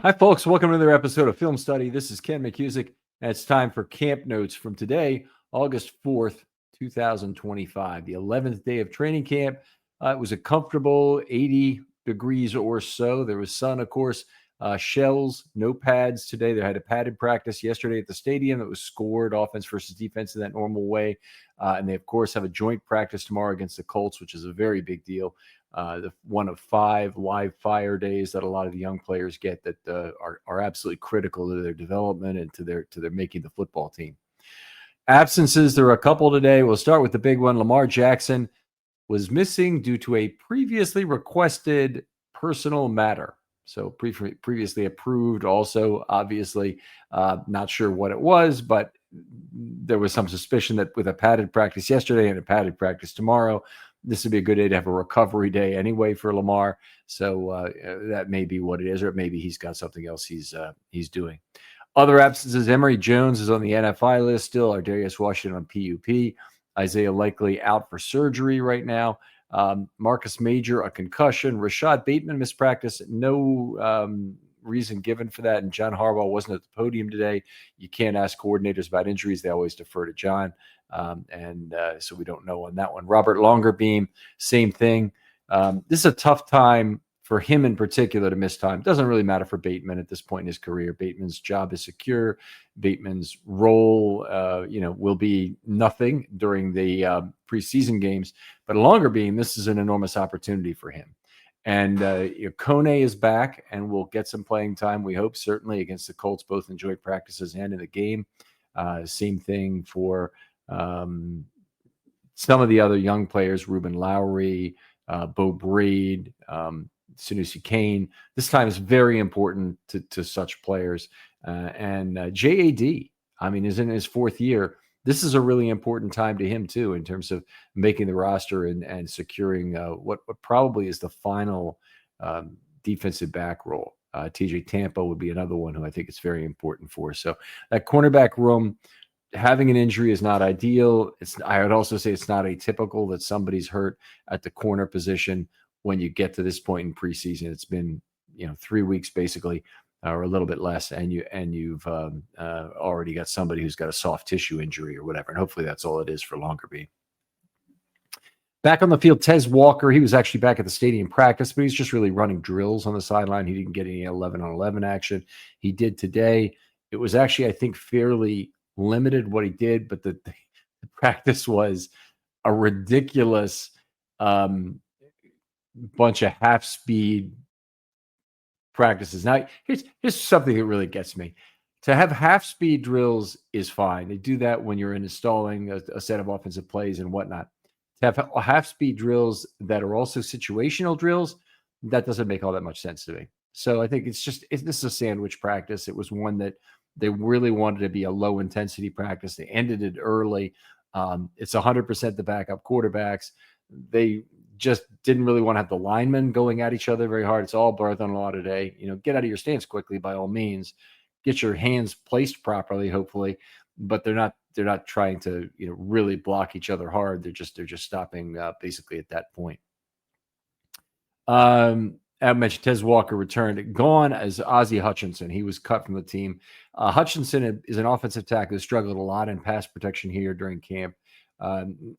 Hi, folks. Welcome to another episode of Film Study. This is Ken McKusick, and it's time for camp notes from today, August 4th, 2025, the 11th day of training camp. It was a comfortable 80 degrees or so. There was sun, of course, shells, no pads today. They had a padded practice yesterday at the stadium that was scored offense versus defense in that normal way. And they, of course, have a joint practice tomorrow against the Colts, which is a very big deal. One of 5 live fire days that a lot of the young players get that are absolutely critical to their development and to their making the football team. Absences, there are a couple today. We'll start with the big one. Lamar Jackson was missing due to a previously requested personal matter. So previously approved also, obviously, not sure what it was, but there was some suspicion that with a padded practice yesterday and a padded practice tomorrow, this would be a good day to have a recovery day anyway for Lamar. So that may be what it is, or maybe he's got something else he's doing. Other absences, Emory Jones is on the NFI list still. Ardarius Washington on PUP. Isaiah Likely out for surgery right now. Marcus Major, a concussion. Rashad Bateman missed practice. No reason given for that. And John Harbaugh wasn't at the podium today. You can't ask coordinators about injuries. They always defer to John. So we don't know on that one. Robert Longerbeam, same thing. This is a tough time for him in particular to miss time. Doesn't really matter for Bateman at this point in his career. Bateman's job is secure. Bateman's role, will be nothing during the preseason games. But Longerbeam, this is an enormous opportunity for him. And Kone is back and will get some playing time, we hope, certainly against the Colts, both in joint practices and in the game. Same thing for some of the other young players, Ruben Lowry, Bo Breed, Sanusi Kane. This time is very important to such players. And JAD, is in his 4th year. This is a really important time to him, too, in terms of making the roster and securing what probably is the final defensive back role. TJ Tampa would be another one who I think it's very important for. So that cornerback room, having an injury is not ideal. I would also say it's not atypical that somebody's hurt at the corner position when you get to this point in preseason. It's been 3 weeks basically, or a little bit less, and you've already got somebody who's got a soft tissue injury or whatever, and hopefully that's all it is for Longerbeam. Back on the field, Tez Walker, he was actually back at the stadium practice, but he's just really running drills on the sideline. He didn't get any 11-on-11 action. He did today. It was actually, I think, fairly limited what he did, but the practice was a ridiculous bunch of half-speed practices. Now, here's something that really gets me. To have half-speed drills is fine. They do that when you're installing a set of offensive plays and whatnot. To have half-speed drills that are also situational drills, that doesn't make all that much sense to me. So I think this is a sandwich practice. It was one that they really wanted to be a low-intensity practice. They ended it early. It's 100% the backup quarterbacks. They just didn't really want to have the linemen going at each other very hard. It's all Bartholomew today. Get out of your stance quickly by all means. Get your hands placed properly, hopefully. But they're not trying to really block each other hard. They're just stopping basically at that point. I mentioned Tez Walker returned. Gone as Ozzie Hutchinson. He was cut from the team. Hutchinson is an offensive tackle who struggled a lot in pass protection here during camp.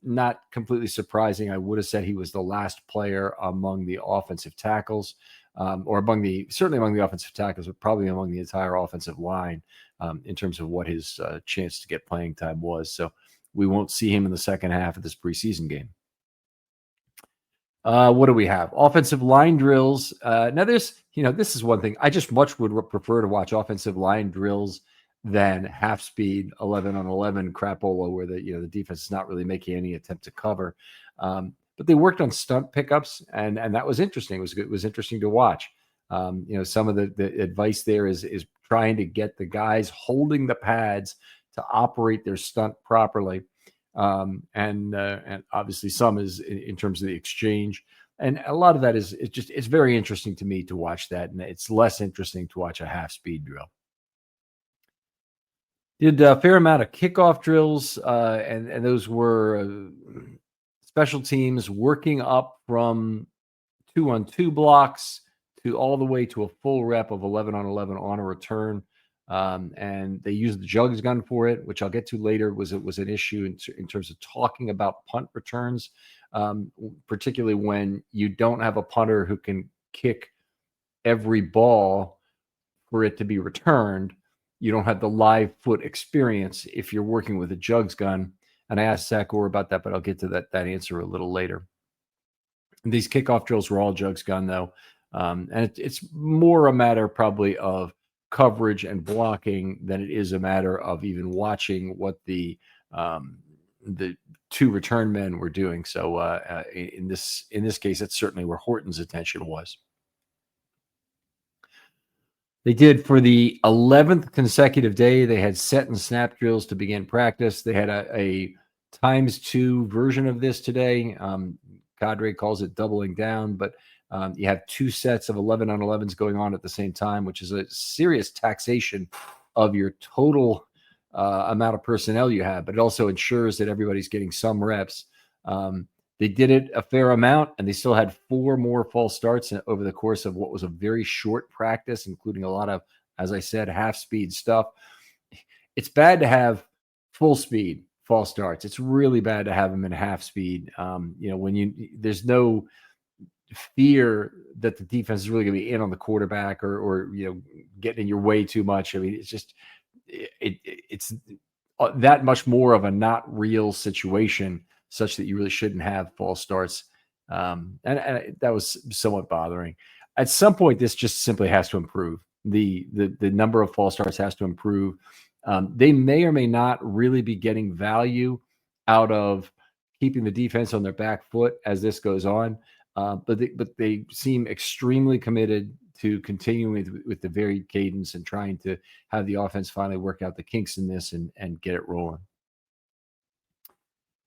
Not completely surprising. I would have said he was the last player among the offensive tackles, or certainly among the offensive tackles, but probably among the entire offensive line in terms of what his chance to get playing time was. So we won't see him in the second half of this preseason game. What do we have? Offensive line drills. Now this is one thing. I just much would prefer to watch offensive line drills than half-speed 11-on-11 crapola where the defense is not really making any attempt to cover. But they worked on stunt pickups, and that was interesting. It was interesting to watch. Some of the advice there is trying to get the guys holding the pads to operate their stunt properly. And obviously some is in terms of the exchange. And a lot of that it's very interesting to me to watch that. And it's less interesting to watch a half-speed drill. Did a fair amount of kickoff drills, and those were special teams working up from 2-on-2 blocks to all the way to a full rep of 11 on 11 on a return. And they used the jugs gun for it, which I'll get to later. Was an issue in terms of talking about punt returns, particularly when you don't have a punter who can kick every ball for it to be returned. You don't have the live foot experience if you're working with a jugs gun. And I asked Zach Orr about that, but I'll get to that answer a little later. And these kickoff drills were all jugs gun, though. And it's more a matter probably of coverage and blocking than it is a matter of even watching what the two return men were doing. So in this case, that's certainly where Horton's attention was. They did for the 11th consecutive day. They had set and snap drills to begin practice. They had a ×2 version of this today. Cadre calls it doubling down, but you have two sets of 11 on 11s going on at the same time, which is a serious taxation of your total amount of personnel you have, but it also ensures that everybody's getting some reps. They did it a fair amount, and they still had 4 more false starts over the course of what was a very short practice, including a lot of, as I said, half-speed stuff. It's bad to have full speed false starts. It's really bad to have them in half speed. When there's no fear that the defense is really going to be in on the quarterback or getting in your way too much. I mean, it's just it's that much more of a not real situation, such that you really shouldn't have false starts. And that was somewhat bothering. At some point, this just simply has to improve. The number of false starts has to improve. They may or may not really be getting value out of keeping the defense on their back foot as this goes on. But they seem extremely committed to continuing with the varied cadence and trying to have the offense finally work out the kinks in this and get it rolling.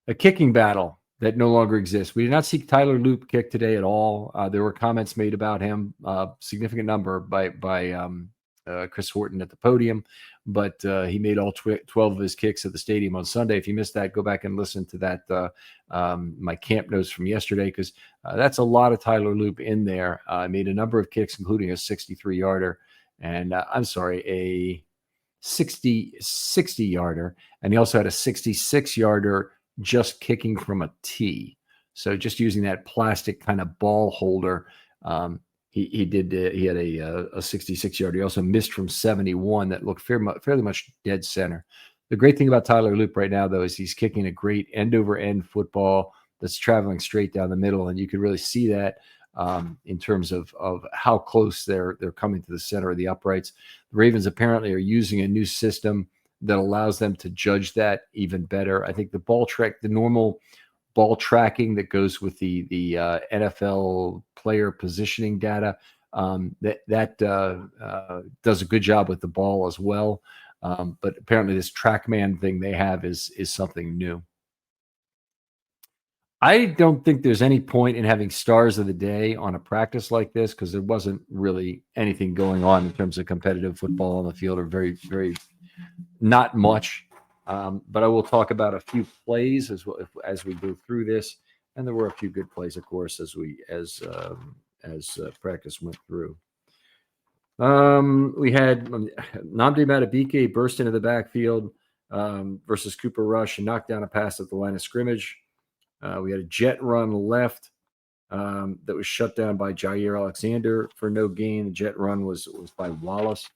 A kicking battle that no longer exists. We did not see Tyler Loop kick today at all. There were comments made about him, significant number by Chris Horton at the podium, but he made all 12 of his kicks at the stadium on Sunday. If you missed that, go back and listen to that, my camp notes from yesterday, because that's a lot of Tyler Loop in there. Made a number of kicks, including a 63-yarder, and a 60-yarder, and he also had a 66-yarder just kicking from a tee. So just using that plastic kind of ball holder. He had a 66-yarder. He also missed from 71 that looked fairly much dead center. The great thing about Tyler Loop right now, though, is he's kicking a great end-over-end football that's traveling straight down the middle, and you can really see that in terms of how close they're coming to the center of the uprights. The Ravens apparently are using a new system that allows them to judge that even better. I think the normal ball tracking that goes with the NFL player positioning data, that does a good job with the ball as well. But apparently this TrackMan thing they have is something new. I don't think there's any point in having stars of the day on a practice like this, because there wasn't really anything going on in terms of competitive football on the field, or very, very not much. But I will talk about a few plays as we go through this, and there were a few good plays, of course, as practice went through. We had Nnamdi Madubuike burst into the backfield versus Cooper Rush and knocked down a pass at the line of scrimmage. We had a jet run left that was shut down by Jair Alexander for no gain. The jet run was by Wallace.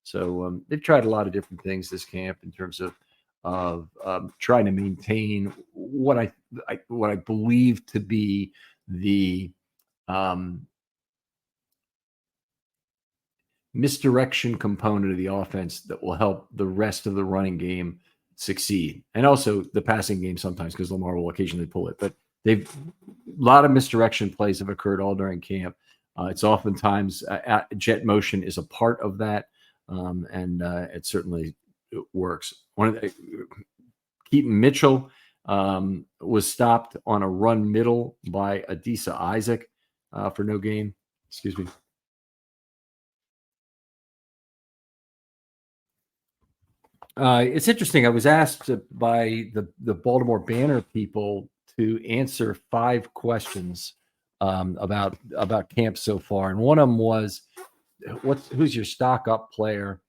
So they've tried a lot of different things this camp in terms of trying to maintain what I believe to be the misdirection component of the offense that will help the rest of the running game succeed, and also the passing game sometimes, because Lamar will occasionally pull it. But a lot of misdirection plays have occurred all during camp. It's oftentimes jet motion is a part of that, and it certainly works. Keaton Mitchell was stopped on a run middle by Adisa Isaac for no gain. Excuse me. It's interesting. I was asked by the Baltimore Banner people to answer 5 questions about camp so far, and one of them was who's your stock up player.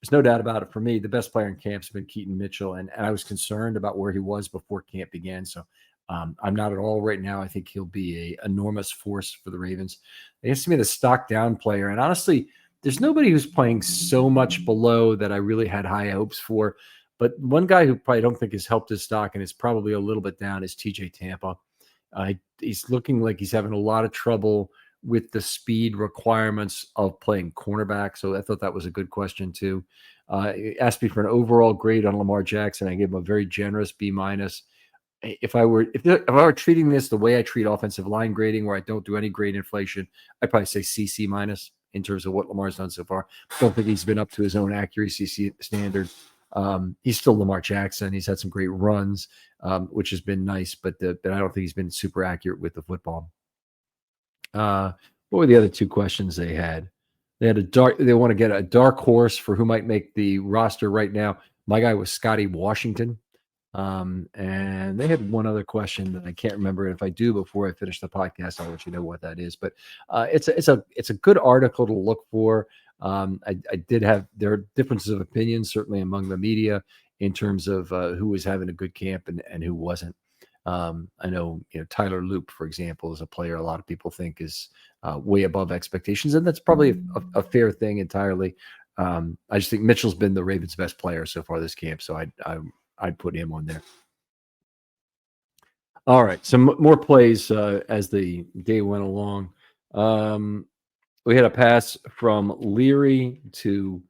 There's no doubt about it. For me, the best player in camp's been Keaton Mitchell, and I was concerned about where he was before camp began. So I'm not at all right now. I think he'll be a enormous force for the Ravens. He has to be the stock down player, and honestly, there's nobody who's playing so much below that I really had high hopes for. But one guy who probably don't think has helped his stock and is probably a little bit down is TJ Tampa. He's looking like he's having a lot of trouble with the speed requirements of playing cornerback. So I thought that was a good question too. He asked me for an overall grade on Lamar Jackson. I gave him a very generous B-. If I were treating this the way I treat offensive line grading, where I don't do any grade inflation, I'd probably say CC- in terms of what Lamar's done so far. Don't think he's been up to his own accuracy standard. He's still Lamar Jackson. He's had some great runs, which has been nice, but I don't think he's been super accurate with the football. What were the other two questions they had? They want to get a dark horse for who might make the roster right now. My guy was Scotty Washington. And they had one other question that I can't remember. If I do before I finish the podcast, I'll let you know what that is. But it's a good article to look for. There are differences of opinion, certainly among the media, in terms of who was having a good camp and who wasn't. I know, Tyler Loop, for example, is a player a lot of people think is way above expectations, and that's probably a fair thing entirely. I just think Mitchell's been the Ravens' best player so far this camp, so I'd put him on there. All right, some more plays as the day went along. We had a pass from Leary to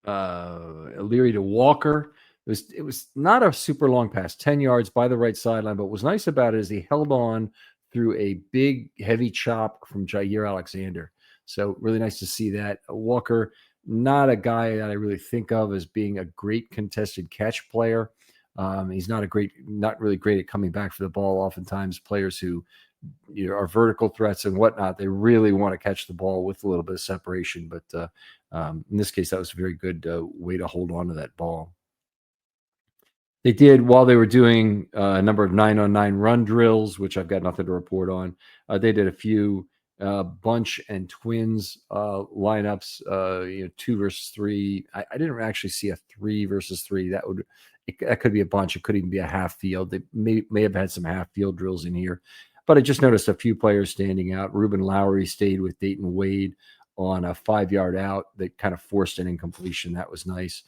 Walker. It was not a super long pass, 10 yards by the right sideline, but what was nice about it is he held on through a big, heavy chop from Jair Alexander. So really nice to see that. Walker, not a guy that I really think of as being a great contested catch player. He's not really great at coming back for the ball. Oftentimes players who are vertical threats and whatnot, they really want to catch the ball with a little bit of separation. But in this case, that was a very good way to hold on to that ball. They did, while they were doing a number of 9-on-9 run drills, which I've got nothing to report on. They did a few bunch and twins lineups, 2 versus 3. I didn't actually see a 3 versus 3. That could be a bunch. It could even be a half field. They may have had some half field drills in here, but I just noticed a few players standing out. Ruben Lowry stayed with Dayton Wade on a 5-yard out that kind of forced an incompletion. That was nice.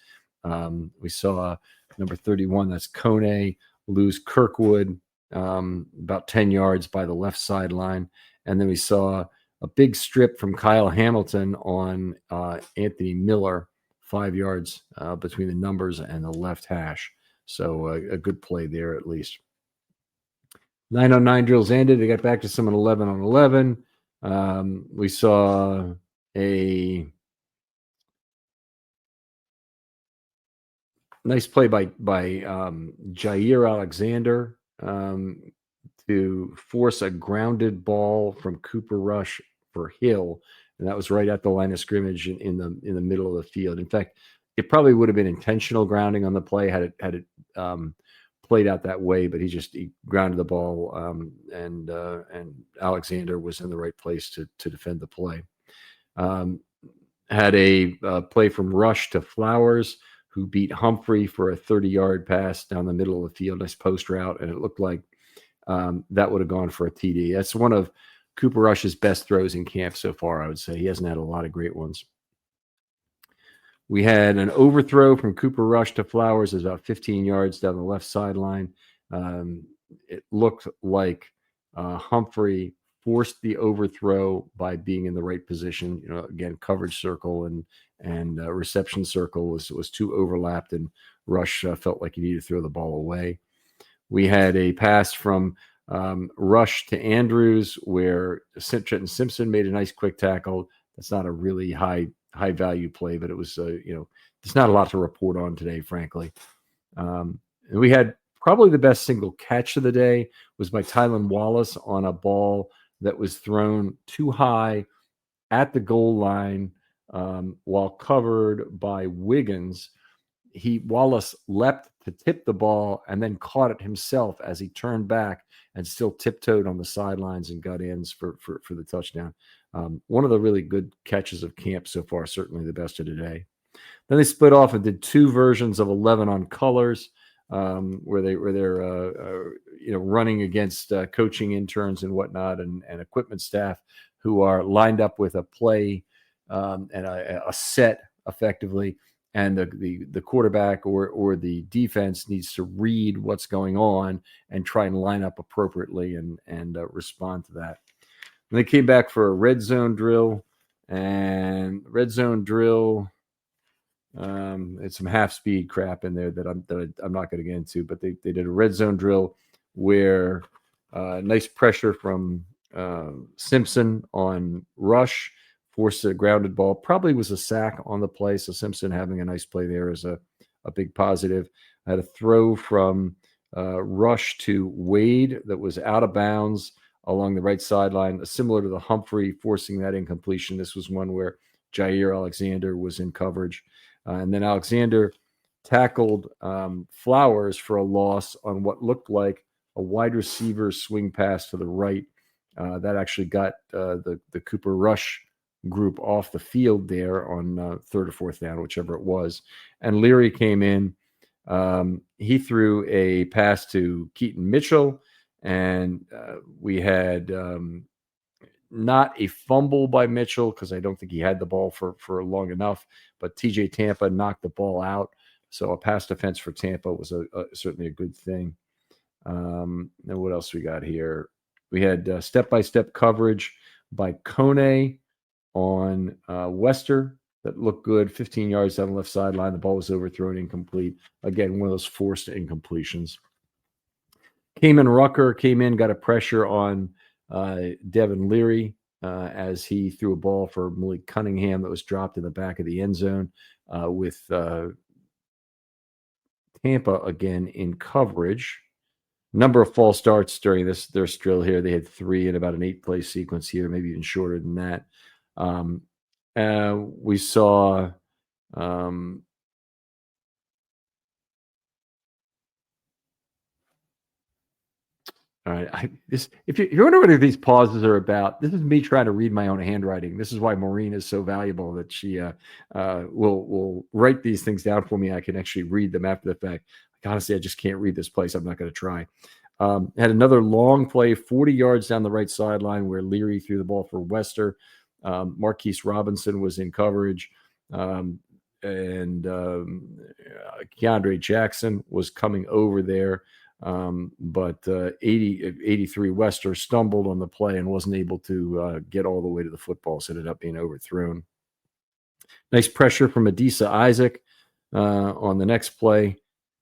We saw number 31, that's Kone, lose Kirkwood about 10 yards by the left sideline. And then we saw a big strip from Kyle Hamilton on Anthony Miller, 5 yards between the numbers and the left hash. So a good play there at least. 9-on-9 drills ended. They got back to some 11-on-11. We saw a nice play by Jair Alexander to force a grounded ball from Cooper Rush for Hill, and that was right at the line of scrimmage in the middle of the field. In fact, it probably would have been intentional grounding on the play had it played out that way, but he grounded the ball, and Alexander was in the right place to defend the play. Had a play from Rush to Flowers, who beat Humphrey for a 30-yard pass down the middle of the field, nice post route, and it looked like that would have gone for a TD. That's one of Cooper Rush's best throws in camp so far, I would say. He hasn't had a lot of great ones. We had an overthrow from Cooper Rush to Flowers. It was about 15 yards down the left sideline. It looked like Humphrey forced the overthrow by being in the right position. Again, coverage circle and reception circle was too overlapped, and Rush felt like he needed to throw the ball away. We had a pass from Rush to Andrews where Trenton Simpson made a nice quick tackle. That's not a really high value play, but it was there's not a lot to report on today, frankly. And we had probably the best single catch of the day was by Tylan Wallace on a ball that was thrown too high at the goal line while covered by Wiggins. Wallace leapt to tip the ball and then caught it himself as he turned back and still tiptoed on the sidelines and got ends for the touchdown. One of the really good catches of camp so far, certainly the best of today. Then they split off and did two versions of 11 on colors, where they're running against coaching interns and whatnot and equipment staff who are lined up with a play and a set effectively, and the quarterback or the defense needs to read what's going on and try and line up appropriately and respond to that. And they came back for a red zone drill, and red zone drill. It's some half speed crap in there that I'm not going to get into, but they did a red zone drill where nice pressure from Simpson on rush, forced a grounded ball, probably was a sack on the play. So Simpson having a nice play there is a big positive. I had a throw from rush to Wade that was out of bounds along the right sideline, similar to the Humphrey, forcing that incompletion. This was one where Jair Alexander was in coverage. And then Alexander tackled Flowers for a loss on what looked like a wide receiver swing pass to the right. That actually got the Cooper Rush group off the field there on third or fourth down, whichever it was. And Leary came in. He threw a pass to Keaton Mitchell, and we had not a fumble by Mitchell because I don't think he had the ball for long enough, but TJ Tampa knocked the ball out. So a pass defense for Tampa was certainly a good thing. And what else we got here? We had step-by-step coverage by Kone on Wester that looked good. 15 yards down the left sideline. The ball was overthrown, incomplete. Again, one of those forced incompletions. Kamen Rucker came in, got a pressure on Devin Leary as he threw a ball for Malik Cunningham that was dropped in the back of the end zone with Tampa again in coverage. Number of false starts during their drill here. They had 3 in about an 8-play sequence here, maybe even shorter than that. We saw all right. If you're wondering what these pauses are about, this is me trying to read my own handwriting. This is why Maureen is so valuable, that she will write these things down for me. I can actually read them after the fact. Like, honestly, I just can't read this place. I'm not going to try. Had another long play, 40 yards down the right sideline, where Leary threw the ball for Wester. Marquise Robinson was in coverage. And Keandre Jackson was coming over there. But 83 Wester stumbled on the play and wasn't able to get all the way to the football, so it ended up being overthrown. Nice pressure from Adisa Isaac on the next play,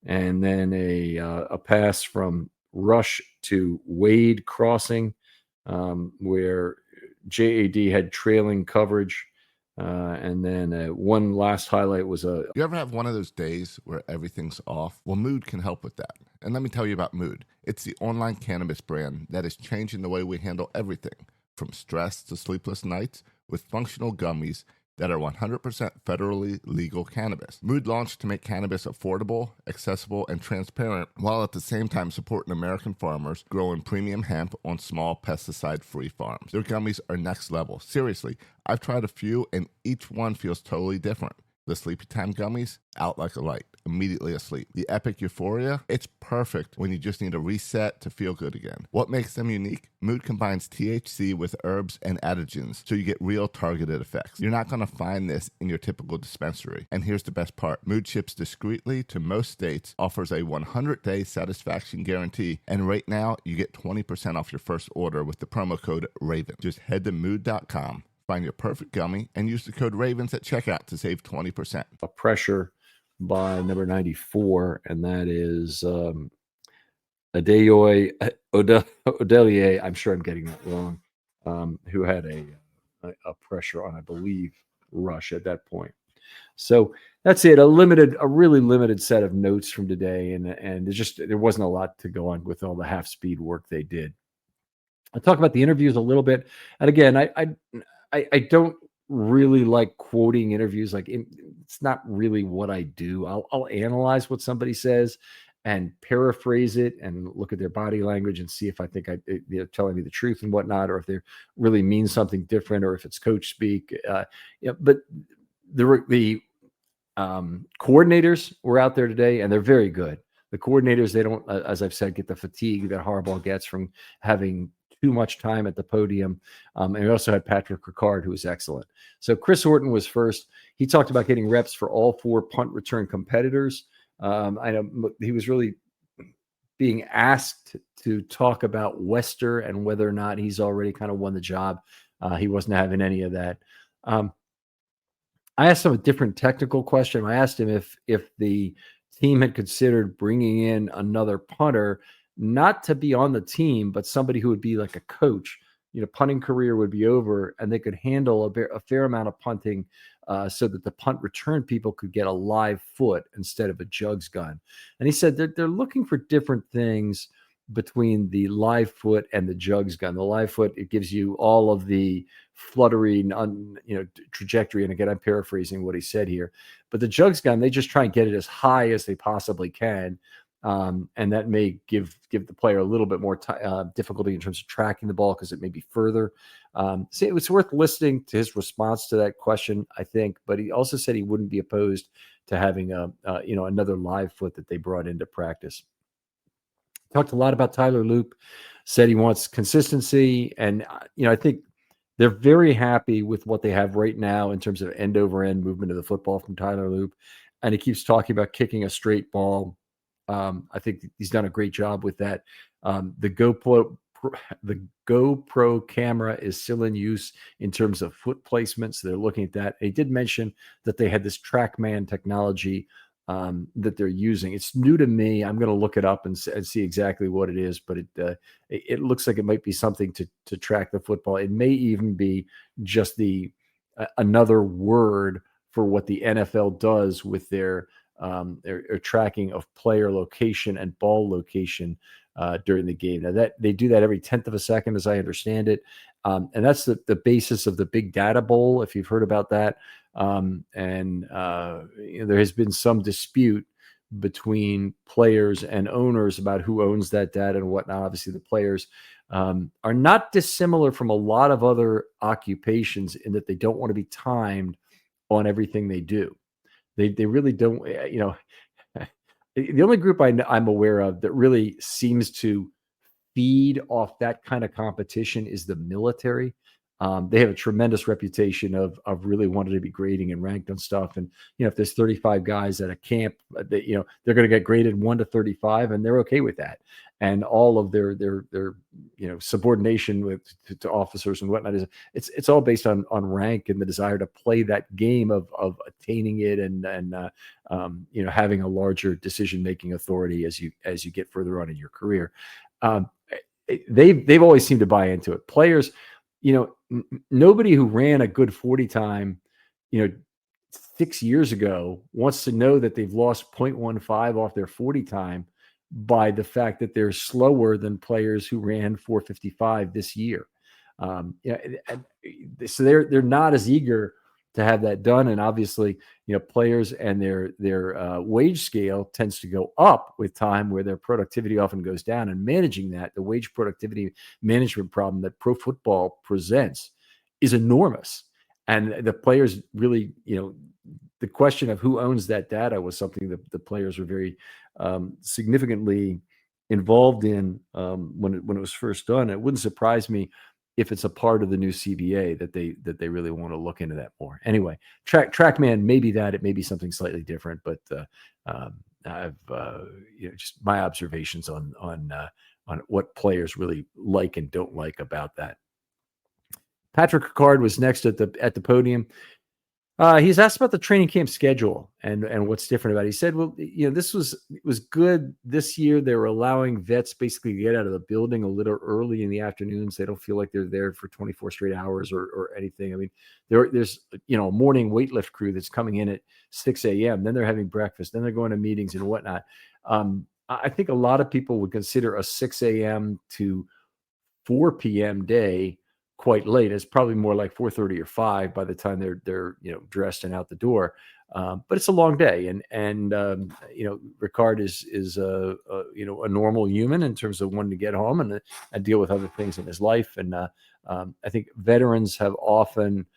and then a pass from Rush to Wade crossing, where JAD had trailing coverage. And then one last highlight was You ever have one of those days where everything's off? Well, Mood can help with that. And let me tell you about Mood. It's the online cannabis brand that is changing the way we handle everything, from stress to sleepless nights, with functional gummies that are 100% federally legal cannabis. Mood launched to make cannabis affordable, accessible, and transparent, while at the same time supporting American farmers growing premium hemp on small pesticide-free farms. Their gummies are next level. Seriously, I've tried a few, and each one feels totally different. The Sleepy Time gummies, out like a light, immediately asleep. The Epic Euphoria, it's perfect when you just need a reset to feel good again. What makes them unique? Mood combines THC with herbs and adaptogens, so you get real targeted effects. You're not going to find this in your typical dispensary. And here's the best part. Mood ships discreetly to most states, offers a 100-day satisfaction guarantee, and right now you get 20% off your first order with the promo code RAVEN. Just head to mood.com. Find your perfect gummy and use the code RAVENS at checkout to save 20%. a pressure by number 94, and that is Adeoye Odelier. I'm sure I'm getting that wrong. Who had a pressure on, I believe, Rush at that point. So that's it. A really limited set of notes from today, and there wasn't a lot to go on with all the half speed work they did. I'll talk about the interviews a little bit, and again, I don't really like quoting interviews. Like it's not really what I do. I'll analyze what somebody says and paraphrase it and look at their body language and see if I think they're telling me the truth and whatnot, or if they really mean something different, or if it's coach speak. But the coordinators were out there today, and they're very good. The coordinators, they don't, as I've said, get the fatigue that Harbaugh gets from having too much time at the podium. And we also had Patrick Ricard, who was excellent. So Chris Horton was first. He talked about getting reps for all 4 punt return competitors. I know he was really being asked to talk about Wester and whether or not he's already kind of won the job. He wasn't having any of that. I asked him a different technical question. I asked him if the team had considered bringing in another punter, not to be on the team, but somebody who would be like a coach. Punting career would be over, and they could handle a fair amount of punting, so that the punt return people could get a live foot instead of a jugs gun. And he said they're looking for different things between the live foot and the jugs gun. The live foot, it gives you all of the fluttering, trajectory. And again, I'm paraphrasing what he said here, but the jugs gun, they just try and get it as high as they possibly can. And that may give the player a little bit more difficulty in terms of tracking the ball, because it may be further. So it was worth listening to his response to that question, I think. But he also said he wouldn't be opposed to having another live foot that they brought into practice. Talked a lot about Tyler Loop, said he wants consistency. And, I think they're very happy with what they have right now in terms of end over end movement of the football from Tyler Loop. And he keeps talking about kicking a straight ball. I think he's done a great job with that. The GoPro camera is still in use in terms of foot placement. So they're looking at that. He did mention that they had this TrackMan technology that they're using. It's new to me. I'm going to look it up and see exactly what it is, but it looks like it might be something to track the football. It may even be just another word for what the NFL does with their tracking of player location and ball location during the game. Now that they do that every 10th of a second, as I understand it. And that's the basis of the Big Data Bowl, if you've heard about that. There has been some dispute between players and owners about who owns that data and whatnot. Obviously, the players are not dissimilar from a lot of other occupations in that they don't want to be timed on everything they do. They really don't. The only group I'm aware of that really seems to feed off that kind of competition is the military. They have a tremendous reputation of really wanting to be grading and ranked on stuff. And, if there's 35 guys at a camp, they're going to get graded 1 to 35, and they're okay with that. And all of their subordination to officers and whatnot it's all based on rank and the desire to play that game of attaining it and having a larger decision-making authority as you get further on in your career. They've always seemed to buy into it. Players, nobody who ran a good 40 time, 6 years ago wants to know that they've lost 0.15 off their 40 time by the fact that they're slower than players who ran 4:55 this year. So they're not as eager to have that done. And obviously, players and their wage scale tends to go up with time, where their productivity often goes down. And managing that, the wage productivity management problem that pro football presents is enormous. And the players really, the question of who owns that data was something that the players were very significantly involved in when it was first done. It wouldn't surprise me if it's a part of the new CBA that they really want to look into that more. Anyway, TrackMan may be that, it may be something slightly different, but I've just my observations on what players really like and don't like about that. Patrick Ricard was next at the podium. He's asked about the training camp schedule and what's different about it. He said, well, this was good this year. They were allowing vets basically to get out of the building a little early in the afternoons. They don't feel like they're there for 24 straight hours or anything. I mean, there's a morning weightlift crew that's coming in at 6 a.m. Then they're having breakfast. Then they're going to meetings and whatnot. I think a lot of people would consider a 6 a.m. to 4 p.m. day quite late. It's probably more like 4:30 or 5 by the time they're dressed and out the door. But it's a long day, and Ricard is a normal human in terms of wanting to get home and deal with other things in his life. And I think veterans have often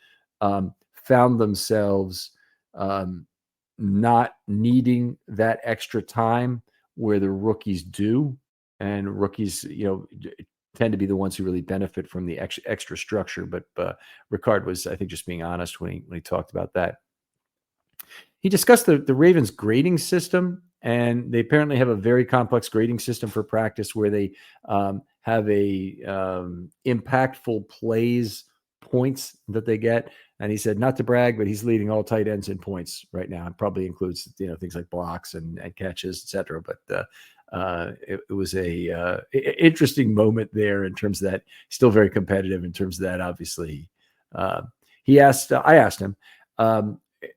found themselves not needing that extra time where the rookies do, and rookies tend to be the ones who really benefit from the extra structure. But Ricard was, I think, just being honest when he talked about that. He discussed the Ravens grading system, and they apparently have a very complex grading system for practice where they have a impactful plays points that they get. And he said, not to brag, but he's leading all tight ends in points right now. It probably includes things like blocks and catches, etc. But it was a interesting moment there in terms of that. Still very competitive in terms of that. Obviously, I asked him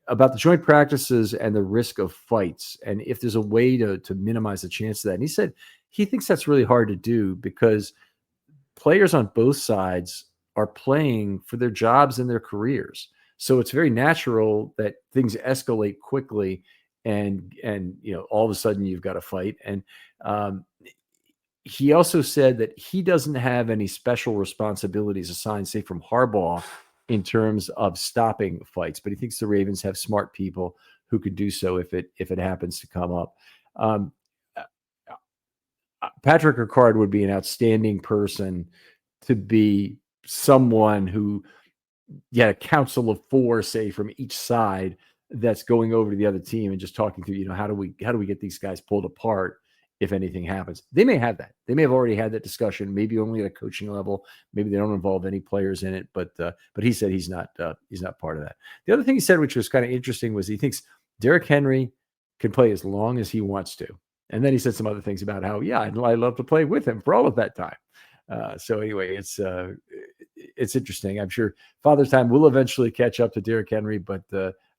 about the joint practices and the risk of fights, and if there's a way to minimize the chance of that. And he said he thinks that's really hard to do because players on both sides are playing for their jobs and their careers. So it's very natural that things escalate quickly and all of a sudden you've got a fight. And he also said that he doesn't have any special responsibilities assigned, say, from Harbaugh in terms of stopping fights, but he thinks the Ravens have smart people who could do so if it happens to come up. Patrick Ricard would be an outstanding person to be someone who a council of 4, say, from each side that's going over to the other team and just talking through, how do we get these guys pulled apart if anything happens. They may have that. They may have already had that discussion, maybe only at a coaching level. Maybe they don't involve any players in it, but he said he's not part of that. The other thing he said, which was kind of interesting, was he thinks Derrick Henry can play as long as he wants to. And then he said some other things about how, I'd love to play with him for all of that time. So anyway, it's interesting. I'm sure Father Time will eventually catch up to Derrick Henry, but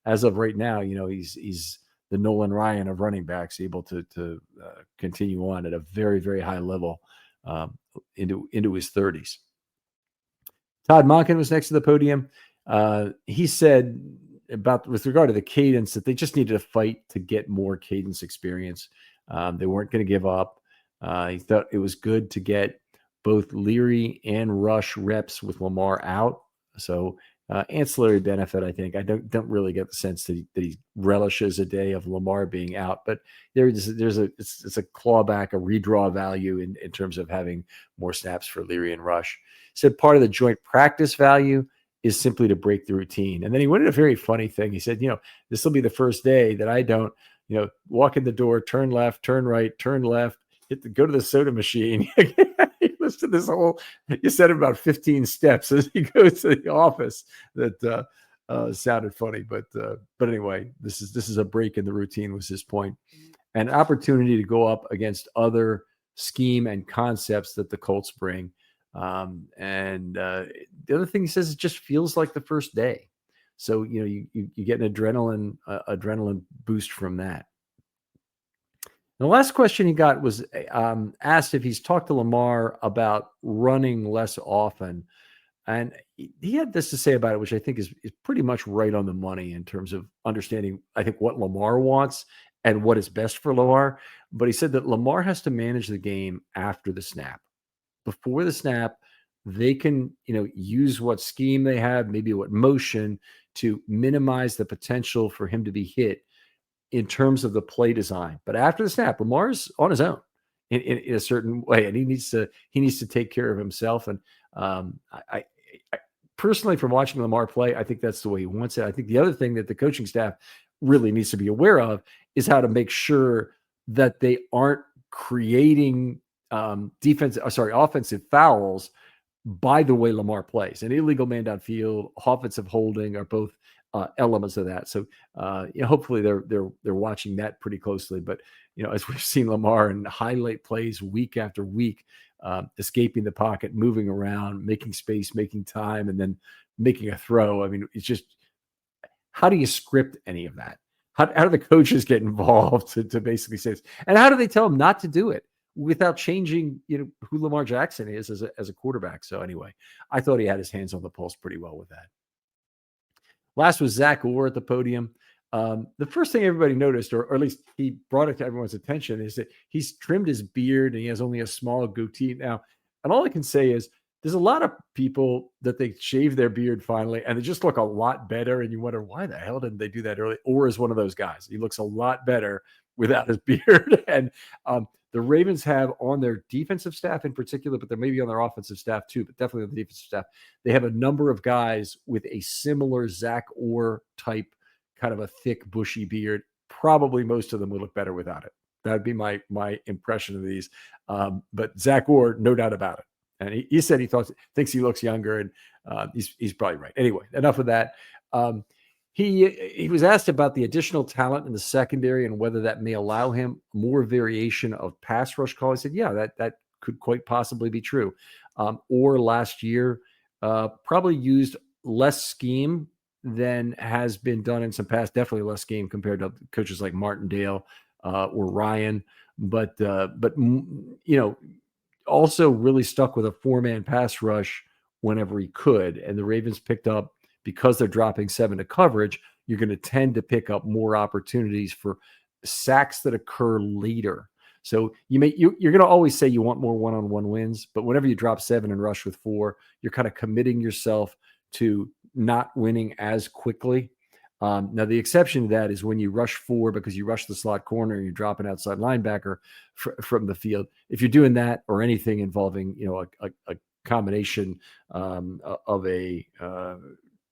as of right now, he's the Nolan Ryan of running backs, able to continue on at a very, very high level into his 30s. Todd Monken was next to the podium. He said with regard to the cadence that they just needed to fight to get more cadence experience. They weren't going to give up. He thought it was good to get both Leary and Rush reps with Lamar out. So ancillary benefit, I think. I don't really get the sense that he relishes a day of Lamar being out, but it's a clawback, a redraw value in terms of having more snaps for Leary and Rush. He said part of the joint practice value is simply to break the routine. And then he went into a very funny thing. He said, this will be the first day that I don't, walk in the door, turn left, turn right, turn left, go to the soda machine. He listed this whole, you said about 15 steps as he goes to the office that sounded funny. But anyway, this is a break in the routine was his point. An opportunity to go up against other scheme and concepts that the Colts bring. And the other thing he says, it just feels like the first day. So, you get an adrenaline boost from that. The last question he got was asked if he's talked to Lamar about running less often. And he had this to say about it, which I think is pretty much right on the money in terms of understanding, I think, what Lamar wants and what is best for Lamar. But he said that Lamar has to manage the game after the snap. Before the snap, they can, use what scheme they have, maybe what motion to minimize the potential for him to be hit in terms of the play design. But after the snap, Lamar's on his own in a certain way, and he needs to take care of himself. And I personally, from watching Lamar play, I think that's the way he wants it. I think the other thing that the coaching staff really needs to be aware of is how to make sure that they aren't creating offensive fouls by the way Lamar plays. An illegal man downfield, offensive holding are both elements of that. So hopefully they're watching that pretty closely. But as we've seen Lamar in highlight plays week after week, escaping the pocket, moving around, making space, making time, and then making a throw. I mean, it's just, how do you script any of that? How do the coaches get involved to basically say this? And how do they tell them not to do it without changing, who Lamar Jackson is as a quarterback. So anyway, I thought he had his hands on the pulse pretty well with that. Last was Zach Orr at the podium. The first thing everybody noticed, or at least he brought it to everyone's attention, is that he's trimmed his beard and he has only a small goatee now. And all I can say is there's a lot of people that they shave their beard finally and they just look a lot better. And you wonder, why the hell didn't they do that early? Orr is one of those guys. He looks a lot better without his beard. And the Ravens have on their defensive staff in particular, but they're maybe on their offensive staff too, but definitely on the defensive staff, they have a number of guys with a similar Zach Orr type, kind of a thick, bushy beard. Probably most of them would look better without it. That'd be my impression of these. But Zach Orr, no doubt about it. And he said he thinks he looks younger, and he's probably right. Anyway, enough of that. He was asked about the additional talent in the secondary and whether that may allow him more variation of pass rush call. He said, yeah, that could quite possibly be true. Or last year, probably used less scheme than has been done in some past, definitely less scheme compared to coaches like Martindale or Ryan. But also really stuck with a 4-man pass rush whenever he could. And the Ravens picked up, because they're dropping 7 to coverage, you're going to tend to pick up more opportunities for sacks that occur later. So you're going to always say you want more one-on-one wins, but whenever you drop 7 and rush with 4, you're kind of committing yourself to not winning as quickly. Now, the exception to that is when you rush 4 because you rush the slot corner and you drop an outside linebacker from the field. If you're doing that or anything involving, a combination of a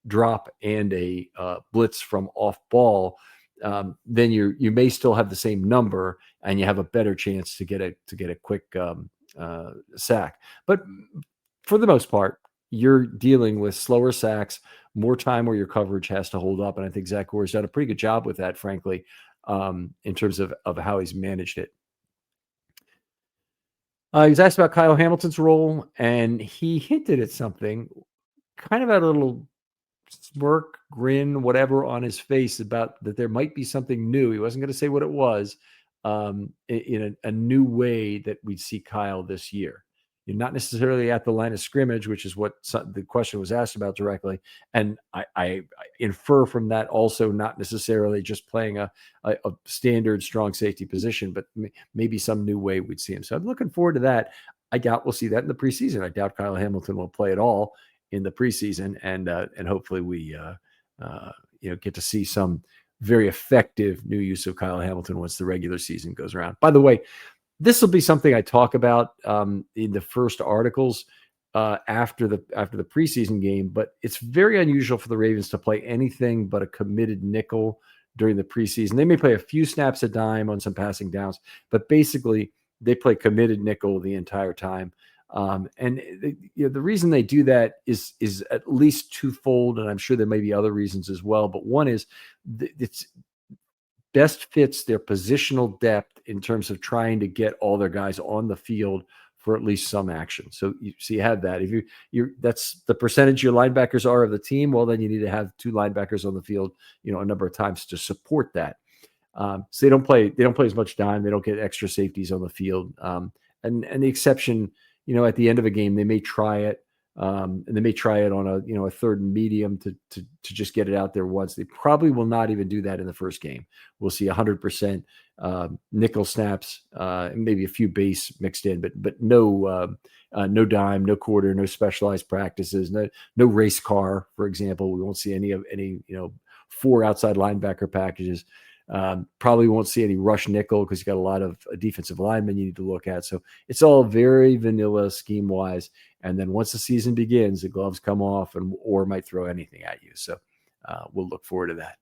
drop and a blitz from off ball, then you may still have the same number and you have a better chance to get a quick sack. But for the most part, you're dealing with slower sacks, more time where your coverage has to hold up. And I think Zach Orr's done a pretty good job with that, frankly, in terms of how he's managed it. He was asked about Kyle Hamilton's role, and he hinted at something, kind of had a little smirk, grin, whatever on his face about that there might be something new. He wasn't going to say what it was, in a new way that we'd see Kyle this year. You're not necessarily at the line of scrimmage, which is what the question was asked about directly. And I infer from that also not necessarily just playing a standard strong safety position, but maybe some new way we'd see him. So I'm looking forward to that. I doubt we'll see that in the preseason. I doubt Kyle Hamilton will play at all in the preseason, and hopefully we get to see some very effective new use of Kyle Hamilton once the regular season goes around. By the way, this will be something I talk about in the first articles after the preseason game, but it's very unusual for the Ravens to play anything but a committed nickel during the preseason. They may play a few snaps a dime on some passing downs, but basically they play committed nickel the entire time. And the reason they do that is at least twofold, and I'm sure there may be other reasons as well. But one is it's best fits their positional depth in terms of trying to get all their guys on the field for at least some action. So you have that. If that's the percentage your linebackers are of the team, well, then you need to have 2 linebackers on the field, a number of times to support that. So they don't play as much dime. They don't get extra safeties on the field. And the exception, at the end of a game, they may try it. And they may try it on a third and medium to just get it out there once. They probably will not even do that in the first game. We'll see 100% nickel snaps, and maybe a few base mixed in, but no dime, no quarter, no specialized practices, no race car, for example. We won't see any 4 outside linebacker packages. Probably won't see any rush nickel because you got a lot of defensive linemen you need to look at. So it's all very vanilla scheme wise. And then once the season begins, the gloves come off or might throw anything at you. So we'll look forward to that.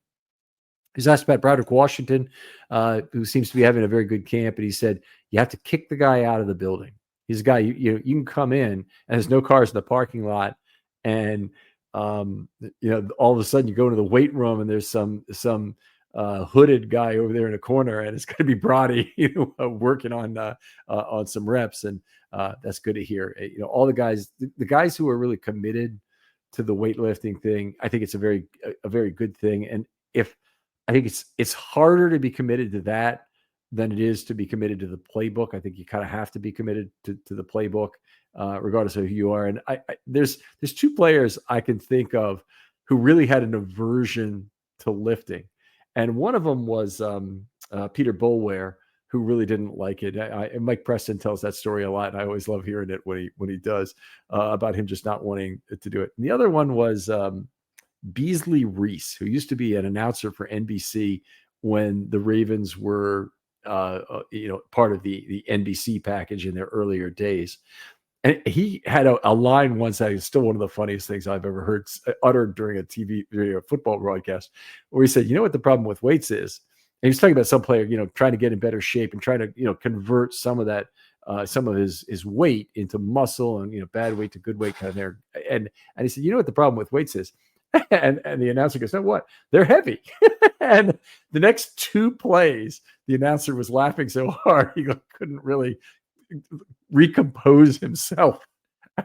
He's asked about Broderick Washington, who seems to be having a very good camp. And he said, you have to kick the guy out of the building. He's a guy, you can come in and there's no cars in the parking lot. And, all of a sudden you go into the weight room and there's some hooded guy over there in a corner, and it's going to be Brody, working on some reps, and that's good to hear. All the guys who are really committed to the weightlifting thing, I think it's a very good thing. And I think it's harder to be committed to that than it is to be committed to the playbook. I think you kind of have to be committed to the playbook, regardless of who you are. And there's two players I can think of who really had an aversion to lifting, and one of them was Peter Boulware, who really didn't like it. And Mike Preston tells that story a lot, and I always love hearing it when he does, about him just not wanting to do it. And the other one was Beasley Reese, who used to be an announcer for NBC when the Ravens were part of the NBC package in their earlier days. And he had a line once that is still one of the funniest things I've ever heard uttered during a TV football broadcast, where he said, "You know what the problem with weights is?" And he was talking about some player, trying to get in better shape and trying to, convert some of that, some of his weight into muscle and, bad weight to good weight kind of there. And he said, "You know what the problem with weights is?" And the announcer goes, "No, what? They're heavy." And the next two plays, the announcer was laughing so hard he couldn't really recompose himself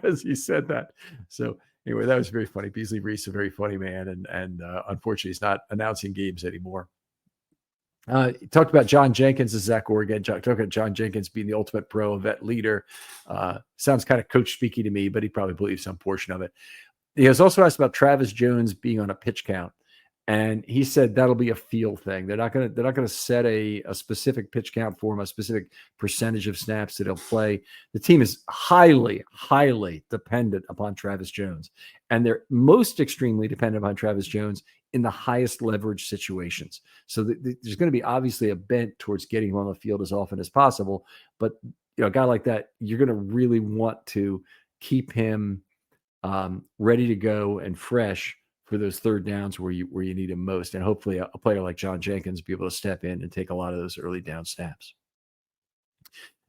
as he said that. So anyway, that was very funny. Beasley Reese, a very funny man, and unfortunately, he's not announcing games anymore. Talked about John Jenkins as Zach Oregon. Talked about John Jenkins being the ultimate pro and vet leader. Sounds kind of coach speaky to me, but he probably believes some portion of it. He has also asked about Travis Jones being on a pitch count, and he said that'll be a feel thing. They're not going to set a specific pitch count for him, a specific percentage of snaps that he'll play. The team is highly, highly dependent upon Travis Jones, and they're most extremely dependent upon Travis Jones in the highest leverage situations. So there's going to be obviously a bent towards getting him on the field as often as possible. But a guy like that, you're going to really want to keep him ready to go and fresh for those third downs where you need him most. And hopefully a player like John Jenkins be able to step in and take a lot of those early down snaps.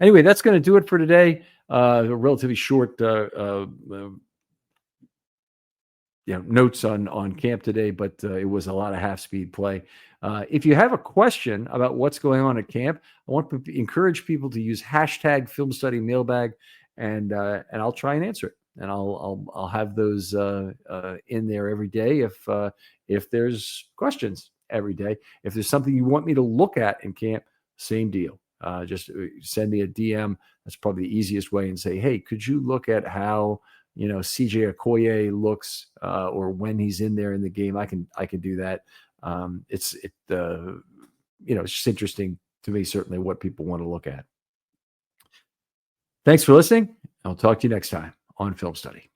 Anyway, that's going to do it for today. A relatively short notes on camp today, but it was a lot of half-speed play. If you have a question about what's going on at camp, I want to encourage people to use hashtag Film Study Mailbag, and I'll try and answer it. And I'll have those in there every day if there's questions every day. If there's something you want me to look at in camp, same deal. Just send me a DM. That's probably the easiest way, and say, "Hey, could you look at how CJ Okoye looks, or when he's in there in the game?" I can do that. It's just interesting to me, certainly, what people want to look at. Thanks for listening. I'll talk to you next time on Film Study.